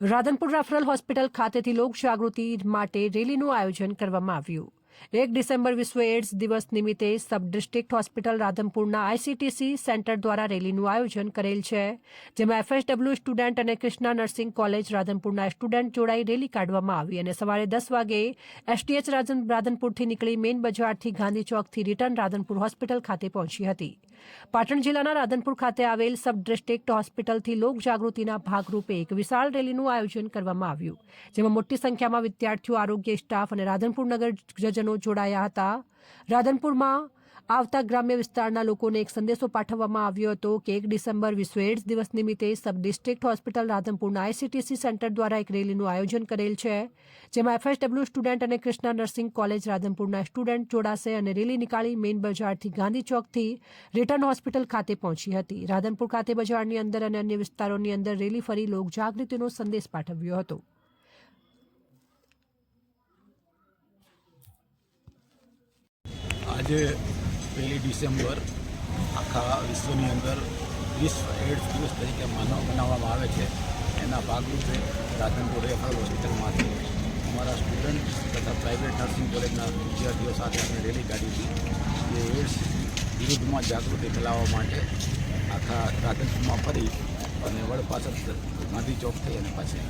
Radhanpur referral hospital ખાતેથી લોક જાગૃતિ માટે રેલીનું આયોજન કરવામાં આવ્યું। 1 ડિસેમ્બર વિશ્વ એડ્સ દિવસ નિમિત્તે સબ ડિસ્ટ્રિક્ટ હોસ્પિટલ રાધનપુરના ICTC સેન્ટર દ્વારા રેલીનું આયોજન કરેલ છે, જેમાં FSW સ્ટુડન્ટ અને કૃષ્ણા નર્સિંગ કોલેજ રાધનપુરના સ્ટુડન્ટ જોડાઈ રેલી કાઢવામાં આવી અને સવારે 10 વાગે STH રાધનપુરથી નીકળી મેઇન બજારથી ગાંધી ચોકથી રિટર્ન રાધનપુર હોસ્પિટલ ખાતે પહોંચી હતી। પાટણ જિલ્લાના રાધનપુર ખાતે આવેલ સબ ડિસ્ટ્રિક્ટ હોસ્પિટલથી લોક જાગૃતિના ભાગરૂપે એક વિશાળ રેલીનું આયોજન કરવામાં આવ્યું, જેમાં મોટી સંખ્યામાં વિદ્યાર્થીઓ, આરોગ્ય સ્ટાફ અને રાધનપુર નગરજનો જોડાયા હતા। રાધનપુરમાં આવતા ગ્રામ્ય વિસ્તારના લોકોને એક સંદેશો પાઠવવામાં આવ્યો હતો કે 1 ડિસેમ્બર વિશ્વ એડ્સ દિવસ નિમિત્તે સબ ડિસ્ટ્રિક્ટ હોસ્પિટલ રાધનપુરના ICTC સેન્ટર દ્વારા એક રેલીનું આયોજન કરેલ છે, જેમાં FSW સ્ટુડન્ટ અને કૃષ્ણા નર્સિંગ કોલેજ રાધનપુરના સ્ટુડન્ટ જોડાશે અને રેલી નીકાળી મેઇન બજારથી ગાંધી ચોકથી રિટર્ન હોસ્પિટલ ખાતે પહોંચી હતી। રાધનપુર ખાતે બજારની અંદર અને અન્ય વિસ્તારોની અંદર રેલી ફરી લોક જાગૃતિનો સંદેશ પાઠવ્યો હતો। આજે 1 ડિસેમ્બર આખા વિશ્વની અંદર વિશ્વ એડ્સ દિવસ તરીકે મનાવવામાં આવે છે। એના ભાગરૂપે રાધનપુર રેફરલ હોસ્પિટલમાંથી અમારા સ્ટુડન્ટ તથા પ્રાઇવેટ નર્સિંગ કોલેજના વિદ્યાર્થીઓ સાથે અમે રેલી કાઢી હતી, જે એડ્સ વિરુદ્ધમાં જાગૃતિ ફેલાવવા માટે આખા રાધનપુરમાં ફરી અને વડ પાછળ ગાંધી ચોક થઈ અને પાછી